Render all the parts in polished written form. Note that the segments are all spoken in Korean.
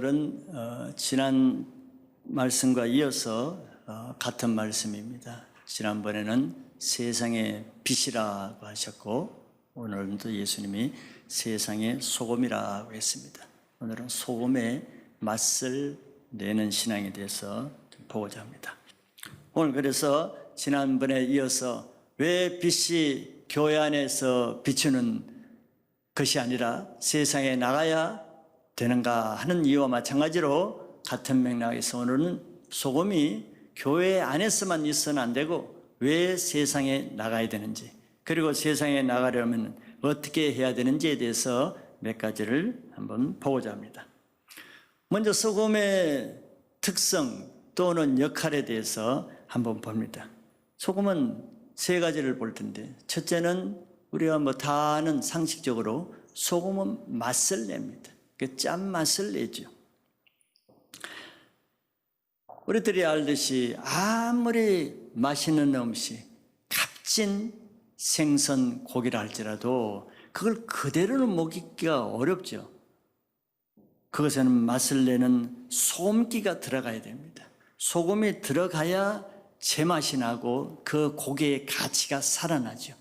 오늘은 지난 말씀과 이어서 같은 말씀입니다. 지난번에는 세상의 빛이라고 하셨고 오늘도 예수님이 세상의 소금이라고 했습니다. 오늘은 소금의 맛을 내는 신앙에 대해서 좀 보고자 합니다. 오늘 그래서 지난번에 이어서 왜 빛이 교회 안에서 비추는 것이 아니라 세상에 나가야 되는가 하는 이유와 마찬가지로 같은 맥락에서 오늘은 소금이 교회 안에서만 있어는 안 되고 왜 세상에 나가야 되는지, 그리고 세상에 나가려면 어떻게 해야 되는지에 대해서 몇 가지를 한번 보고자 합니다. 먼저 소금의 특성 또는 역할에 대해서 한번 봅니다. 소금은 세 가지를 볼 텐데, 첫째는 우리가 다 아는 상식적으로 소금은 맛을 냅니다. 그 짠맛을 내죠. 우리들이 알듯이 아무리 맛있는 음식, 값진 생선, 고기라 할지라도 그걸 그대로는 먹기가 어렵죠. 그것에는 맛을 내는 소금기가 들어가야 됩니다. 소금이 들어가야 제맛이 나고 그 고기의 가치가 살아나죠.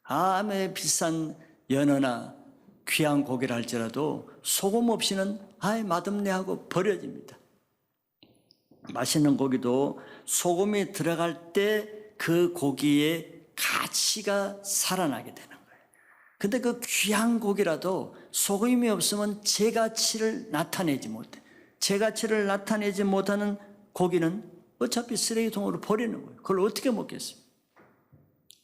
아무리 비싼 연어나 귀한 고기라 할지라도 소금 없이는 맛없네 하고 버려집니다. 맛있는 고기도 소금이 들어갈 때 그 고기의 가치가 살아나게 되는 거예요. 근데 그 귀한 고기라도 소금이 없으면 제 가치를 나타내지 못해. 제 가치를 나타내지 못하는 고기는 어차피 쓰레기통으로 버리는 거예요. 그걸 어떻게 먹겠어요?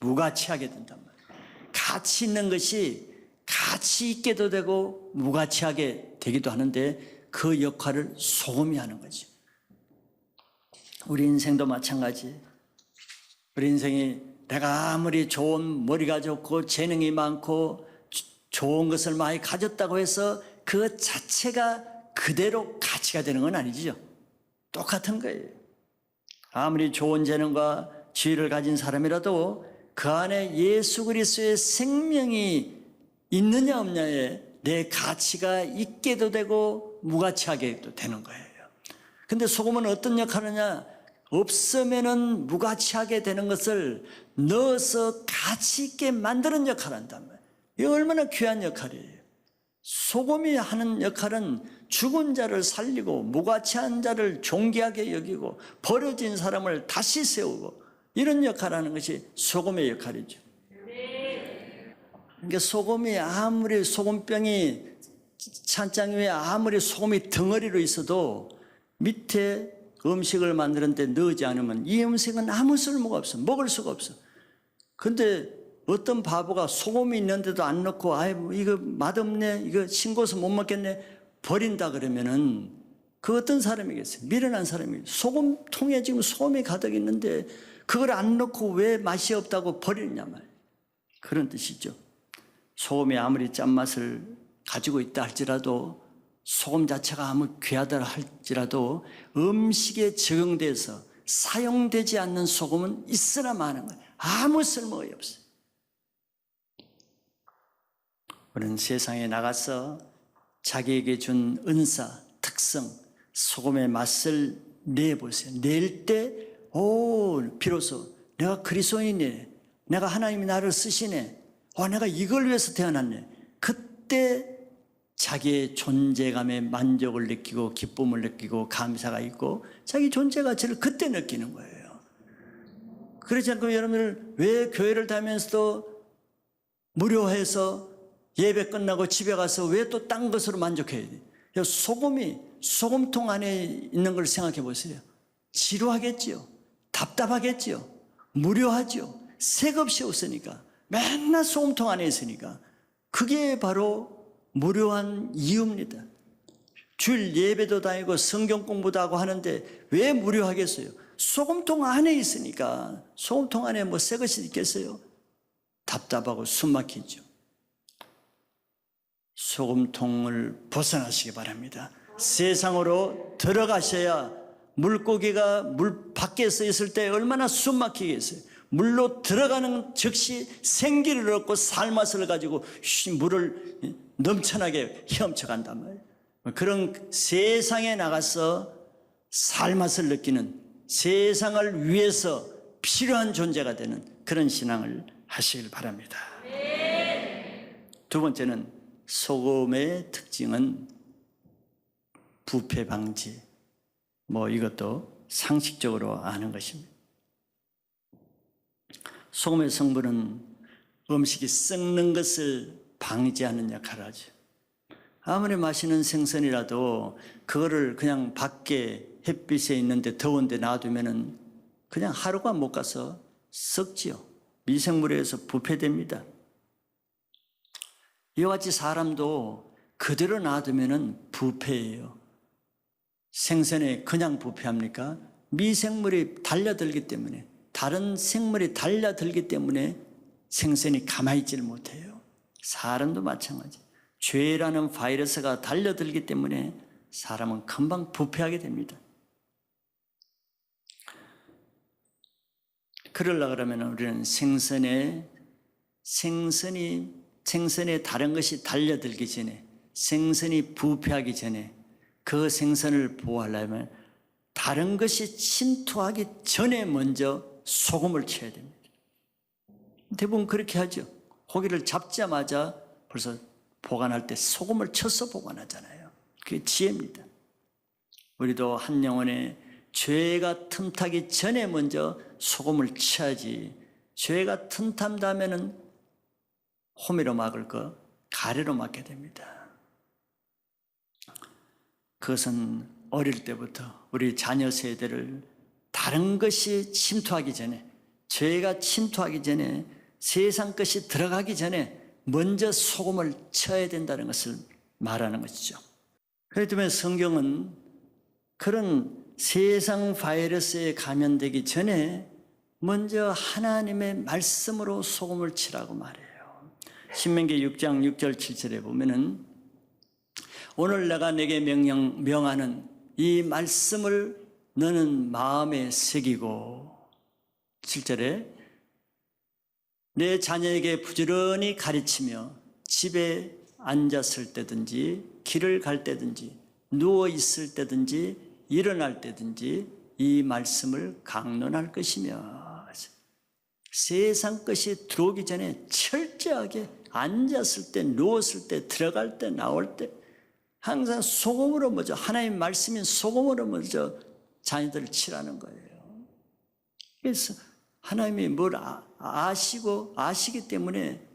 무가치하게 된단 말이에요. 가치 있는 것이 가치 있게도 되고 무가치하게 되기도 하는데 그 역할을 소금이 하는 거죠. 우리 인생도 마찬가지. 우리 인생이 내가 아무리 좋은 머리가 좋고 재능이 많고 좋은 것을 많이 가졌다고 해서 그 자체가 그대로 가치가 되는 건 아니죠. 똑같은 거예요. 아무리 좋은 재능과 지위를 가진 사람이라도 그 안에 예수 그리스도의 생명이 있느냐 없느냐에 내 가치가 있게도 되고 무가치하게도 되는 거예요. 근데 소금은 어떤 역할을 하냐? 없으면은 무가치하게 되는 것을 넣어서 가치 있게 만드는 역할을 한단 말이에요. 이게 얼마나 귀한 역할이에요. 소금이 하는 역할은 죽은 자를 살리고 무가치한 자를 존귀하게 여기고 버려진 사람을 다시 세우고 이런 역할을 하는 것이 소금의 역할이죠. 그러니까 소금이 아무리 소금병이 찬장 위에 아무리 소금이 덩어리로 있어도 밑에 음식을 만드는데 넣지 않으면 이 음식은 아무 쓸모가 없어. 먹을 수가 없어. 근데 어떤 바보가 소금이 있는데도 안 넣고 이거 맛없네, 이거 싱거워서 못 먹겠네 버린다 그러면은 그 어떤 사람이겠어요? 미련한 사람이겠어요. 소금통에 지금 소금이 가득 있는데 그걸 안 넣고 왜 맛이 없다고 버리냐 말이에요. 그런 뜻이죠. 소금이 아무리 짠맛을 가지고 있다 할지라도 소금 자체가 아무 귀하다 할지라도 음식에 적용돼서 사용되지 않는 소금은 있으나 마는 거예요. 아무 쓸모가 없어요. 우리는 세상에 나가서 자기에게 준 은사, 특성, 소금의 맛을 내보세요. 낼 때 비로소 내가 그리스도인이네, 내가 하나님이 나를 쓰시네, 내가 이걸 위해서 태어났네. 그때 자기의 존재감에 만족을 느끼고 기쁨을 느끼고 감사가 있고 자기 존재 가치를 그때 느끼는 거예요. 그렇지 않고 여러분들 왜 교회를 다니면서도 무료해서 예배 끝나고 집에 가서 왜 또 딴 것으로 만족해야 돼? 소금통 안에 있는 걸 생각해 보세요. 지루하겠지요. 답답하겠지요. 무료하죠. 색없이 없으니까. 맨날 소금통 안에 있으니까. 그게 바로 무료한 이유입니다. 주일 예배도 다니고 성경 공부도 하고 하는데 왜 무료하겠어요? 소금통 안에 있으니까. 소금통 안에 새 것이 있겠어요? 답답하고 숨 막히죠. 소금통을 벗어나시기 바랍니다. 세상으로 들어가셔야 물고기가 물 밖에서 있을 때 얼마나 숨 막히겠어요. 물로 들어가는 즉시 생기를 얻고 살맛을 가지고 물을 넘쳐나게 헤엄쳐간단 말이에요. 그런 세상에 나가서 삶맛을 느끼는, 세상을 위해서 필요한 존재가 되는 그런 신앙을 하시길 바랍니다. 두 번째는 소금의 특징은 부패 방지. 이것도 상식적으로 아는 것입니다. 소금의 성분은 음식이 썩는 것을 방지하는 역할을 하죠. 아무리 맛있는 생선이라도 그거를 그냥 밖에 햇빛에 있는데 더운데 놔두면은 그냥 하루가 못 가서 썩지요. 미생물에 의해서 부패됩니다. 이와 같이 사람도 그대로 놔두면은 부패예요. 생선에 그냥 부패합니까? 미생물이 달려들기 때문에, 다른 생물이 달려들기 때문에 생선이 가만히 있지를 못해요. 사람도 마찬가지. 죄라는 바이러스가 달려들기 때문에 사람은 금방 부패하게 됩니다. 그러려고 그러면 우리는 생선에 다른 것이 달려들기 전에, 생선이 부패하기 전에 그 생선을 보호하려면 다른 것이 침투하기 전에 먼저 소금을 쳐야 됩니다. 대부분 그렇게 하죠. 고기를 잡자마자 벌써 보관할 때 소금을 쳐서 보관하잖아요. 그게 지혜입니다. 우리도 한 영혼에 죄가 틈타기 전에 먼저 소금을 쳐야지, 죄가 틈탄다면은 호미로 막을 거 가래로 막게 됩니다. 그것은 어릴 때부터 우리 자녀 세대를 다른 것이 침투하기 전에, 죄가 침투하기 전에, 세상 것이 들어가기 전에 먼저 소금을 쳐야 된다는 것을 말하는 것이죠. 그렇기 때문에 성경은 그런 세상 바이러스에 감염되기 전에 먼저 하나님의 말씀으로 소금을 치라고 말해요. 신명기 6장 6절 7절에 보면은 오늘 내가 내게 명하는 이 말씀을 너는 마음에 새기고, 7절에 내 자녀에게 부지런히 가르치며 집에 앉았을 때든지 길을 갈 때든지 누워 있을 때든지 일어날 때든지 이 말씀을 강론할 것이며, 세상 것이 들어오기 전에 철저하게 앉았을 때, 누웠을 때, 들어갈 때, 나올 때 항상 소금으로 먼저, 하나님 말씀인 소금으로 먼저 자녀들을 치라는 거예요. 그래서 하나님이 뭘 아시기 때문에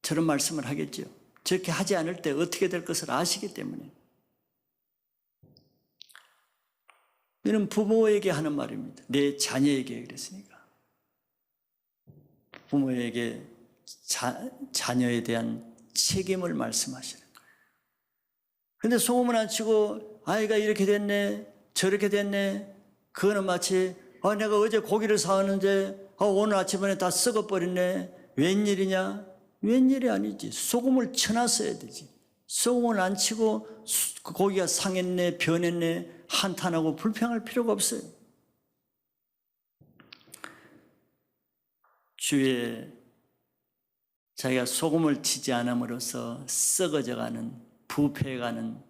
저런 말씀을 하겠죠. 저렇게 하지 않을 때 어떻게 될 것을 아시기 때문에. 이는 부모에게 하는 말입니다. 내 자녀에게 그랬으니까. 부모에게 자녀에 대한 책임을 말씀하시는 거예요. 그런데 소금을 안 치고 아이가 이렇게 됐네, 저렇게 됐네, 그거는 마치 내가 어제 고기를 사왔는데 오늘 아침에 다 썩어버렸네, 웬일이냐? 웬일이 아니지. 소금을 쳐놨어야 되지. 소금을 안 치고 고기가 상했네, 변했네, 한탄하고 불평할 필요가 없어요. 주위에 자기가 소금을 치지 않음으로써 썩어져가는, 부패해가는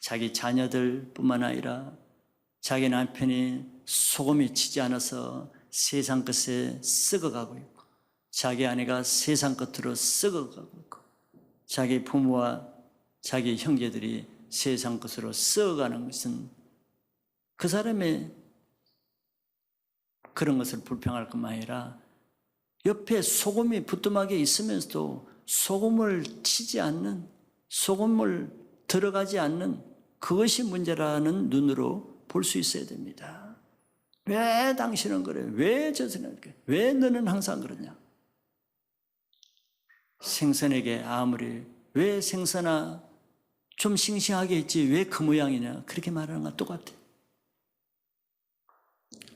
자기 자녀들뿐만 아니라 자기 남편이 소금이 치지 않아서 세상 것에 썩어가고 있고, 자기 아내가 세상 것으로 썩어가고 있고, 자기 부모와 자기 형제들이 세상 것으로 썩어가는 것은 그 사람의 그런 것을 불평할 것만 아니라 옆에 소금이 부뚜막에 있으면서도 소금을 치지 않는, 소금을 들어가지 않는 그것이 문제라는 눈으로 볼 수 있어야 됩니다. 왜 당신은 그래? 왜 저서는 그래? 왜 너는 항상 그러냐? 생선에게 아무리 왜 생선아 좀 싱싱하게 했지 왜 그 모양이냐? 그렇게 말하는 건 똑같아.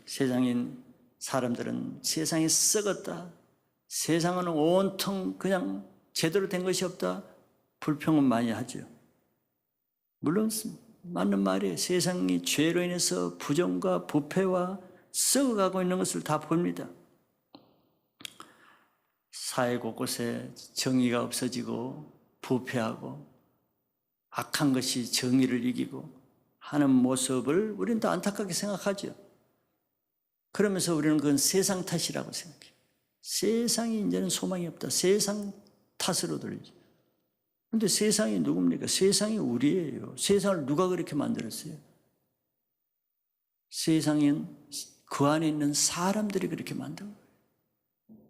세상인 사람들은 세상이 썩었다, 세상은 온통 그냥 제대로 된 것이 없다, 불평은 많이 하죠. 물론 맞는 말이에요. 세상이 죄로 인해서 부정과 부패와 썩어가고 있는 것을 다 봅니다. 사회 곳곳에 정의가 없어지고 부패하고 악한 것이 정의를 이기고 하는 모습을 우리는 다 안타깝게 생각하죠. 그러면서 우리는 그건 세상 탓이라고 생각해요. 세상이 이제는 소망이 없다. 세상 탓으로 들리죠. 그런데 세상이 누굽니까? 세상이 우리예요. 세상을 누가 그렇게 만들었어요? 세상은 그 안에 있는 사람들이 그렇게 만든 거예요.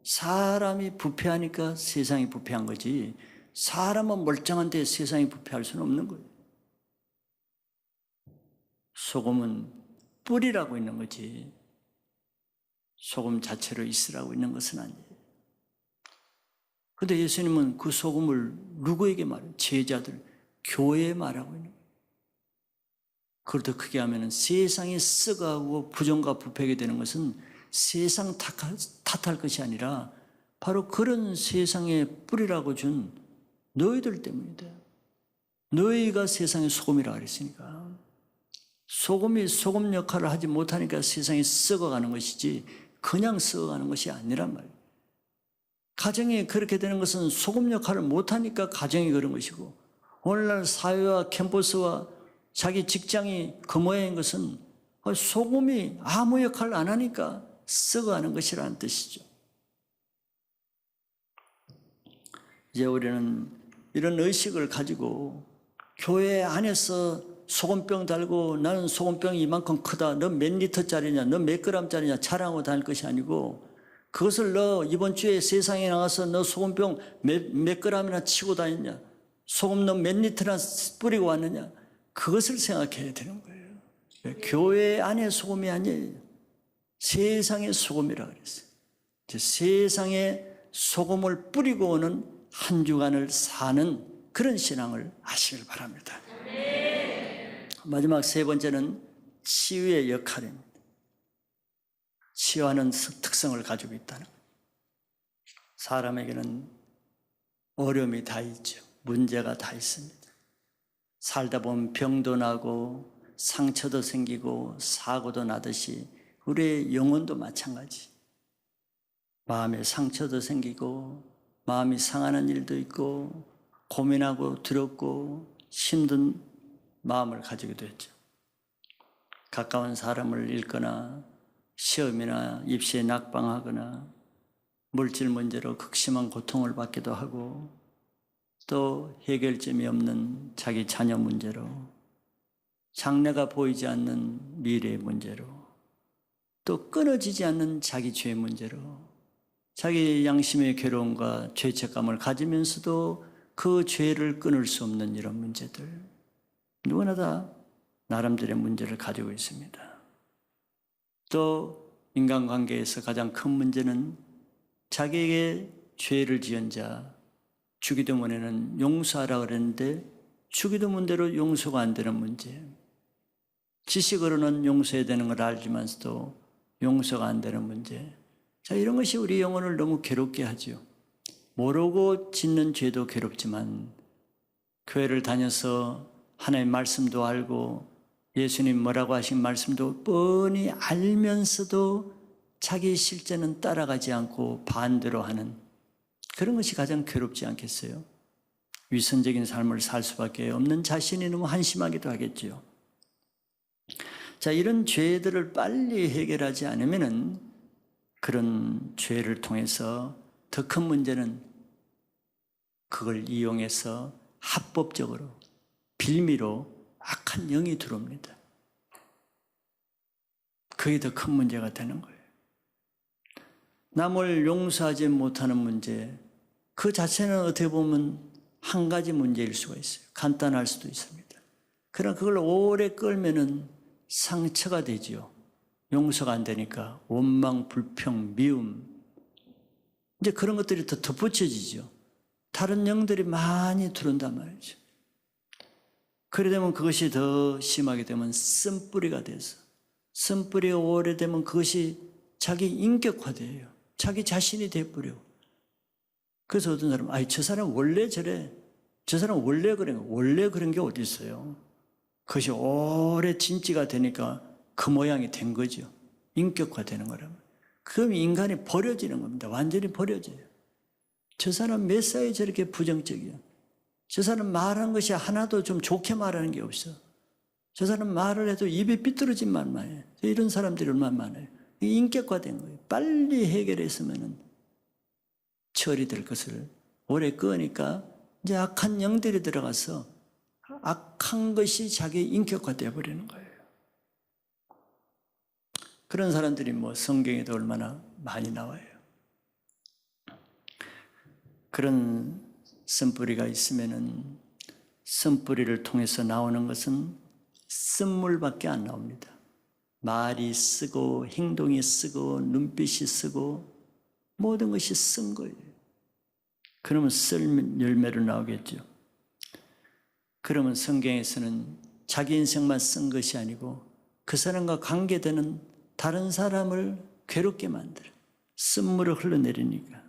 사람이 부패하니까 세상이 부패한 거지, 사람은 멀쩡한데 세상이 부패할 수는 없는 거예요. 소금은 뿌리라고 있는 거지 소금 자체로 있으라고 있는 것은 아니에요. 그런데 예수님은 그 소금을 누구에게 말해요? 제자들, 교회에 말하고 있는 거예요. 그걸 더 크게 하면 세상이 썩어가고 부정과 부패하게 되는 것은 세상 탓할 것이 아니라 바로 그런 세상의 뿌리라고 준 너희들 때문이다. 너희가 세상의 소금이라고 그랬으니까. 소금이 소금 역할을 하지 못하니까 세상이 썩어가는 것이지 그냥 썩어가는 것이 아니란 말이에요. 가정이 그렇게 되는 것은 소금 역할을 못하니까 가정이 그런 것이고, 오늘날 사회와 캠퍼스와 자기 직장이 그 모양인 것은 소금이 아무 역할을 안 하니까 썩어가는 것이라는 뜻이죠. 이제 우리는 이런 의식을 가지고 교회 안에서 소금병 달고 나는 소금병이 이만큼 크다, 너 몇 리터짜리냐, 너 몇 그램짜리냐 자랑하고 다닐 것이 아니고, 그것을 너 이번 주에 세상에 나가서 너 소금병 몇 그램이나 치고 다녔냐, 소금 너 몇 리터나 뿌리고 왔느냐, 그것을 생각해야 되는 거예요. 교회 안에 소금이 아니에요. 세상의 소금이라고 그랬어요. 세상에 소금을 뿌리고 오는 한 주간을 사는 그런 신앙을 하시길 바랍니다. 마지막 세 번째는 치유의 역할입니다. 치유하는 특성을 가지고 있다는 거예요. 사람에게는 어려움이 다 있죠. 문제가 다 있습니다. 살다 보면 병도 나고 상처도 생기고 사고도 나듯이 우리의 영혼도 마찬가지. 마음에 상처도 생기고 마음이 상하는 일도 있고 고민하고 두렵고 힘든 마음을 가지기도 했죠. 가까운 사람을 잃거나 시험이나 입시에 낙방하거나 물질 문제로 극심한 고통을 받기도 하고, 또 해결점이 없는 자기 자녀 문제로, 장래가 보이지 않는 미래의 문제로, 또 끊어지지 않는 자기 죄 문제로, 자기 양심의 괴로움과 죄책감을 가지면서도 그 죄를 끊을 수 없는 이런 문제들, 누구나 다 나름대로의 문제를 가지고 있습니다. 또 인간관계에서 가장 큰 문제는 자기에게 죄를 지은 자, 주기도문에는 용서하라 그랬는데 주기도문대로 용서가 안 되는 문제, 지식으로는 용서해야 되는 걸 알지만서도 용서가 안 되는 문제. 자, 이런 것이 우리 영혼을 너무 괴롭게 하죠. 모르고 짓는 죄도 괴롭지만 교회를 다녀서 하나님의 말씀도 알고 예수님 뭐라고 하신 말씀도 뻔히 알면서도 자기 실제는 따라가지 않고 반대로 하는 그런 것이 가장 괴롭지 않겠어요? 위선적인 삶을 살 수밖에 없는 자신이 너무 한심하기도 하겠죠. 자, 이런 죄들을 빨리 해결하지 않으면은 그런 죄를 통해서 더 큰 문제는 그걸 이용해서 합법적으로 빌미로 악한 영이 들어옵니다. 그게 더 큰 문제가 되는 거예요. 남을 용서하지 못하는 문제, 그 자체는 어떻게 보면 한 가지 문제일 수가 있어요. 간단할 수도 있습니다. 그러나 그걸 오래 끌면은 상처가 되지요. 용서가 안 되니까 원망, 불평, 미움, 이제 그런 것들이 더 덧붙여지죠. 다른 영들이 많이 들어온단 말이죠. 그래 되면 그것이 더 심하게 되면 쓴뿌리가 돼서, 쓴뿌리가 오래되면 그것이 자기 인격화돼요. 자기 자신이 돼버려. 그래서 어떤 사람은 저 사람 원래 저래, 저 사람 원래 그래. 원래 그런 게 어디 있어요. 그것이 오래 진지가 되니까 그 모양이 된 거죠. 인격화되는 거라면. 그럼 인간이 버려지는 겁니다. 완전히 버려져요. 저 사람 몇 살에 저렇게 부정적이야. 저 사람 말한 것이 하나도 좀 좋게 말하는 게 없어. 저 사람 말을 해도 입이 삐뚤어진 말만 해. 이런 사람들이 얼마나 많아요. 인격화된 거예요. 빨리 해결했으면 처리될 것을 오래 끄니까 이제 악한 영들이 들어가서 악한 것이 자기 인격화되어 버리는 거예요. 그런 사람들이 뭐 성경에도 얼마나 많이 나와요. 그런 쓴뿌리가 있으면은 쓴뿌리를 통해서 나오는 것은 쓴물밖에 안 나옵니다. 말이 쓰고 행동이 쓰고 눈빛이 쓰고 모든 것이 쓴 거예요. 그러면 쓸 열매로 나오겠죠. 그러면 성경에서는 자기 인생만 쓴 것이 아니고 그 사람과 관계되는 다른 사람을 괴롭게 만들어 쓴물을 흘러내리니까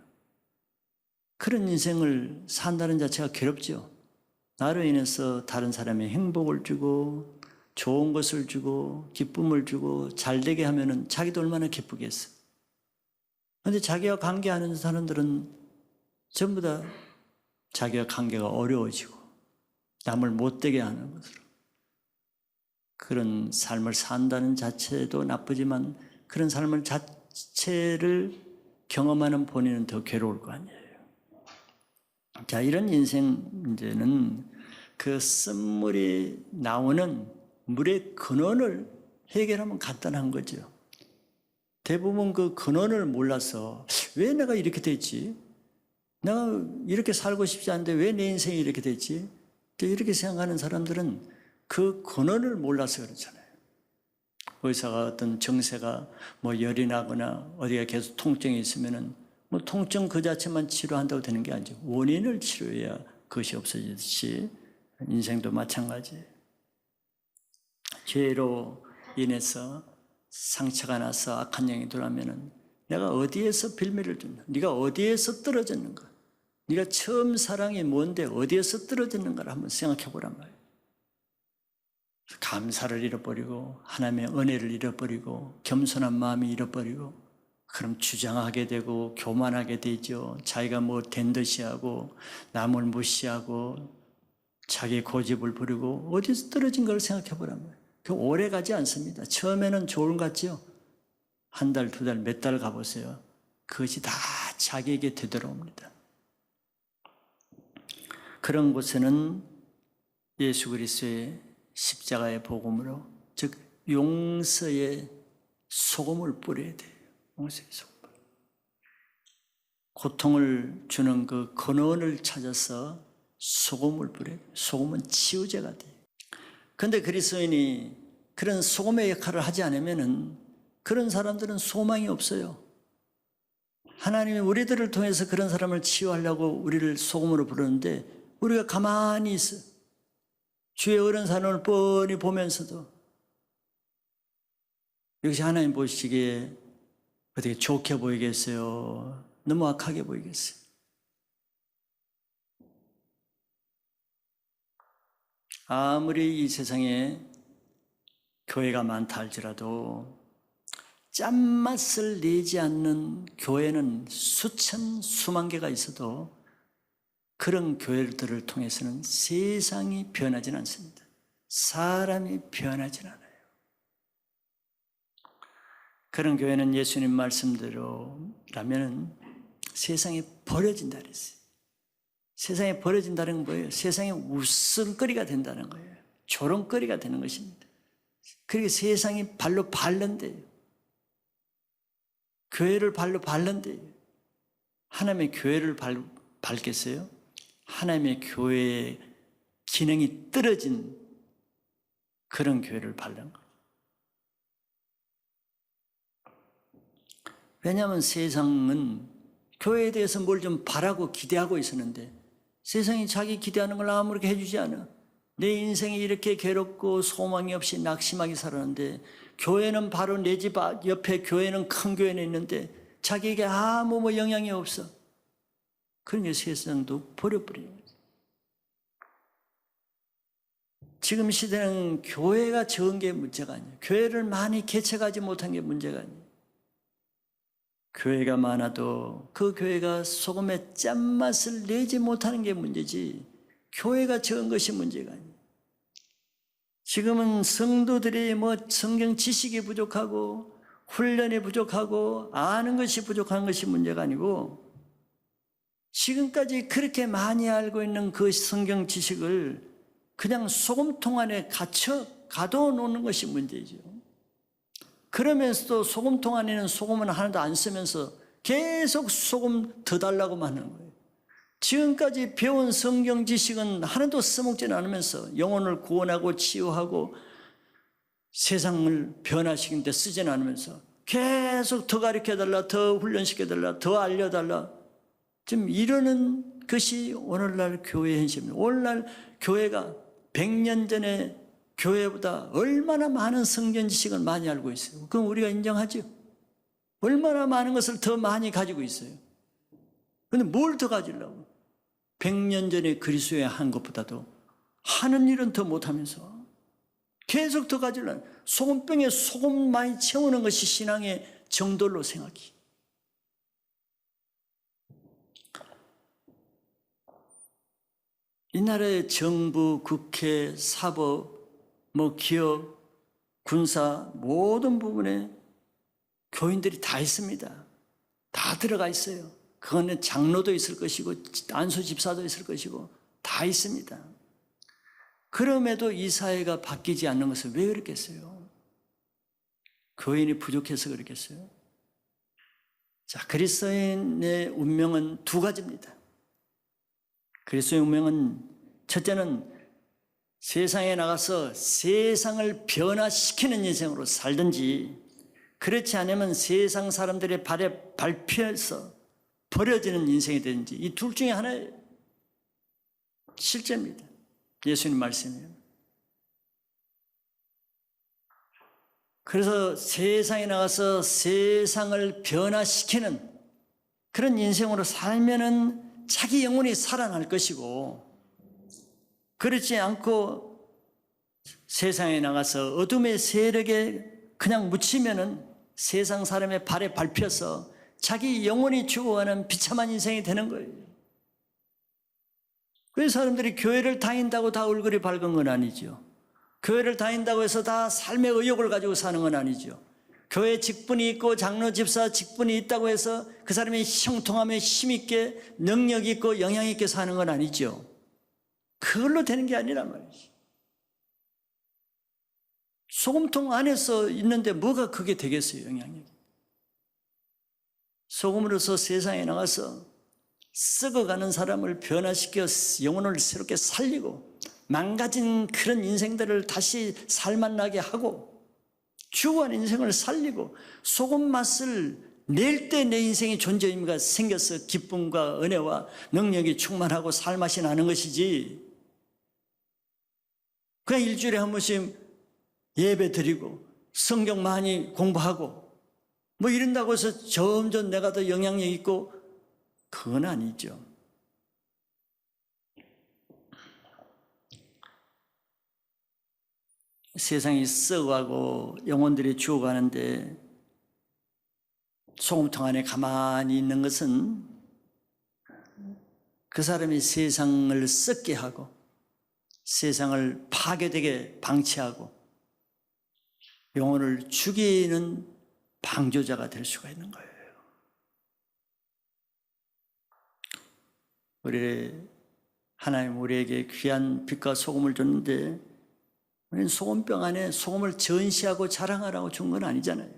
그런 인생을 산다는 자체가 괴롭죠. 나로 인해서 다른 사람의 행복을 주고 좋은 것을 주고 기쁨을 주고 잘되게 하면은 자기도 얼마나 기쁘겠어. 그런데 자기와 관계하는 사람들은 전부 다 자기와 관계가 어려워지고 남을 못되게 하는 것으로 그런 삶을 산다는 자체도 나쁘지만 그런 삶을 자체를 경험하는 본인은 더 괴로울 거 아니에요. 자, 이런 인생 문제는 그 쓴물이 나오는 물의 근원을 해결하면 간단한 거죠. 대부분 그 근원을 몰라서 왜 내가 이렇게 됐지? 내가 이렇게 살고 싶지 않은데 왜 내 인생이 이렇게 됐지? 이렇게 생각하는 사람들은 그 근원을 몰라서 그렇잖아요. 의사가 어떤 정세가 뭐 열이 나거나 어디가 계속 통증이 있으면은 뭐 통증 그 자체만 치료한다고 되는 게 아니죠. 원인을 치료해야 그것이 없어지듯이 인생도 마찬가지예요. 죄로 인해서 상처가 나서 악한 영이 들어오면은 내가 어디에서 빌미를 줬나? 네가 어디에서 떨어졌는가? 네가 처음 사랑이 뭔데 어디에서 떨어졌는가를 한번 생각해 보란 말이에요. 감사를 잃어버리고 하나님의 은혜를 잃어버리고 겸손한 마음이 잃어버리고 그럼 주장하게 되고 교만하게 되죠. 자기가 뭐 된 듯이 하고 남을 무시하고 자기 고집을 부리고 어디서 떨어진 걸 생각해 보란 말이에요. 그 오래 가지 않습니다. 처음에는 좋은 것 같죠? 한 달, 두 달, 몇 달 가보세요. 그것이 다 자기에게 되돌아옵니다. 그런 곳에는 예수 그리스도의 십자가의 복음으로 즉 용서의 소금을 뿌려야 돼요. 용서의 소금. 고통을 주는 그 근원을 찾아서 소금을 뿌려야 돼요. 소금은 치유제가 돼요. 그런데 그리스도인이 그런 소금의 역할을 하지 않으면은 그런 사람들은 소망이 없어요. 하나님이 우리들을 통해서 그런 사람을 치유하려고 우리를 소금으로 부르는데 우리가 가만히 있어. 주의 어른 사람을 뻔히 보면서도 이것이 하나님 보시기에 어떻게 좋게 보이겠어요? 너무 악하게 보이겠어요? 아무리 이 세상에 교회가 많다 할지라도 짠맛을 내지 않는 교회는 수천 수만 개가 있어도 그런 교회들을 통해서는 세상이 변하지는 않습니다. 사람이 변하지는 않아요. 그런 교회는 예수님 말씀대로라면 세상에 버려진다 그랬어요. 세상에 버려진다는 건 뭐예요? 세상에 웃음거리가 된다는 거예요. 조롱거리가 되는 것입니다. 그리고 세상이 발로 밟는데요. 교회를 발로 밟는데요. 하나님의 교회를 밟겠어요? 하나님의 교회의 기능이 떨어진 그런 교회를 밟는 거예요. 왜냐하면 세상은 교회에 대해서 뭘 좀 바라고 기대하고 있었는데 세상이 자기 기대하는 걸 아무렇게 해주지 않아. 내 인생이 이렇게 괴롭고 소망이 없이 낙심하게 살았는데 교회는 바로 내 집 옆에 교회는 큰 교회는 있는데 자기에게 아무 영향이 없어. 그러니까 세상도 버려버리는 거죠. 지금 시대는 교회가 적은 게 문제가 아니에요. 교회를 많이 개척하지 못한 게 문제가 아니에요. 교회가 많아도 그 교회가 소금의 짠맛을 내지 못하는 게 문제지 교회가 적은 것이 문제가 아니에요. 지금은 성도들이 성경 지식이 부족하고 훈련이 부족하고 아는 것이 부족한 것이 문제가 아니고, 지금까지 그렇게 많이 알고 있는 그 성경 지식을 그냥 소금통 안에 갇혀 가둬놓는 것이 문제죠. 그러면서도 소금통 안에는 소금은 하나도 안 쓰면서 계속 소금 더 달라고만 하는 거예요. 지금까지 배운 성경 지식은 하나도 써먹지는 않으면서 영혼을 구원하고 치유하고 세상을 변화시키는 데 쓰지는 않으면서 계속 더 가르쳐달라, 더 훈련시켜달라, 더 알려달라, 지금 이러는 것이 오늘날 교회의 현실입니다. 오늘날 교회가 100년 전에 교회보다 얼마나 많은 성경 지식을 많이 알고 있어요. 그럼 우리가 인정하죠. 얼마나 많은 것을 더 많이 가지고 있어요. 그런데 뭘 더 가지려고? 100년 전에 그리스도의 한 것보다도 하는 일은 더 못하면서 계속 더 가지려고, 소금병에 소금 많이 채우는 것이 신앙의 정도로 생각이. 이 나라의 정부, 국회, 사법, 기업, 군사 모든 부분에 교인들이 다 있습니다. 다 들어가 있어요. 그거는 장로도 있을 것이고 안수 집사도 있을 것이고 다 있습니다. 그럼에도 이 사회가 바뀌지 않는 것은 왜 그렇겠어요? 교인이 부족해서 그렇겠어요? 자, 그리스도인의 운명은 두 가지입니다. 그리스도의 운명은, 첫째는 세상에 나가서 세상을 변화시키는 인생으로 살든지, 그렇지 않으면 세상 사람들의 발에 밟혀서 버려지는 인생이 되든지, 이 둘 중에 하나의 실제입니다. 예수님 말씀이에요. 그래서 세상에 나가서 세상을 변화시키는 그런 인생으로 살면은 자기 영혼이 살아날 것이고, 그렇지 않고 세상에 나가서 어둠의 세력에 그냥 묻히면은 세상 사람의 발에 밟혀서 자기 영혼이 죽어가는 비참한 인생이 되는 거예요. 그래서 사람들이 교회를 다닌다고 다 얼굴이 밝은 건 아니죠. 교회를 다닌다고 해서 다 삶의 의욕을 가지고 사는 건 아니죠. 교회 직분이 있고 장로 집사 직분이 있다고 해서 그 사람이 형통하며 힘있게 능력 있고 영향 있게 사는 건 아니죠. 그걸로 되는 게 아니란 말이지. 소금통 안에서 있는데 뭐가 그게 되겠어요, 영향력이. 소금으로서 세상에 나가서 썩어가는 사람을 변화시켜 영혼을 새롭게 살리고 망가진 그런 인생들을 다시 살맛나게 하고 죽어가는 인생을 살리고 소금 맛을 낼 때 내 인생의 존재 의미가 생겨서 기쁨과 은혜와 능력이 충만하고 살맛이 나는 것이지, 그냥 일주일에 한 번씩 예배 드리고 성경 많이 공부하고 이런다고 해서 점점 내가 더 영향력 있고, 그건 아니죠. 세상이 썩어가고 영혼들이 죽어가는데 소금통 안에 가만히 있는 것은 그 사람이 세상을 썩게 하고 세상을 파괴되게 방치하고 영혼을 죽이는 방조자가 될 수가 있는 거예요. 하나님 우리에게 귀한 빛과 소금을 줬는데, 우리는 소금병 안에 소금을 전시하고 자랑하라고 준 건 아니잖아요.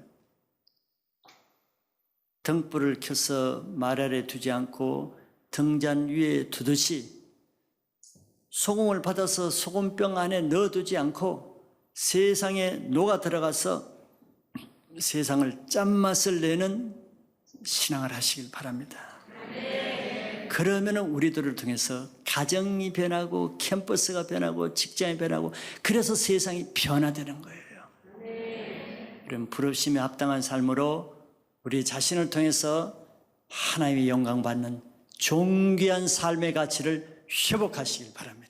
등불을 켜서 말 아래 두지 않고 등잔 위에 두듯이 소금을 받아서 소금병 안에 넣어두지 않고 세상에 녹아 들어가서 세상을 짠맛을 내는 신앙을 하시길 바랍니다. 그러면 우리들을 통해서 가정이 변하고 캠퍼스가 변하고 직장이 변하고, 그래서 세상이 변화되는 거예요. 그럼 부르심에 합당한 삶으로 우리 자신을 통해서 하나님의 영광 받는 존귀한 삶의 가치를 회복하시길 바랍니다.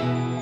네.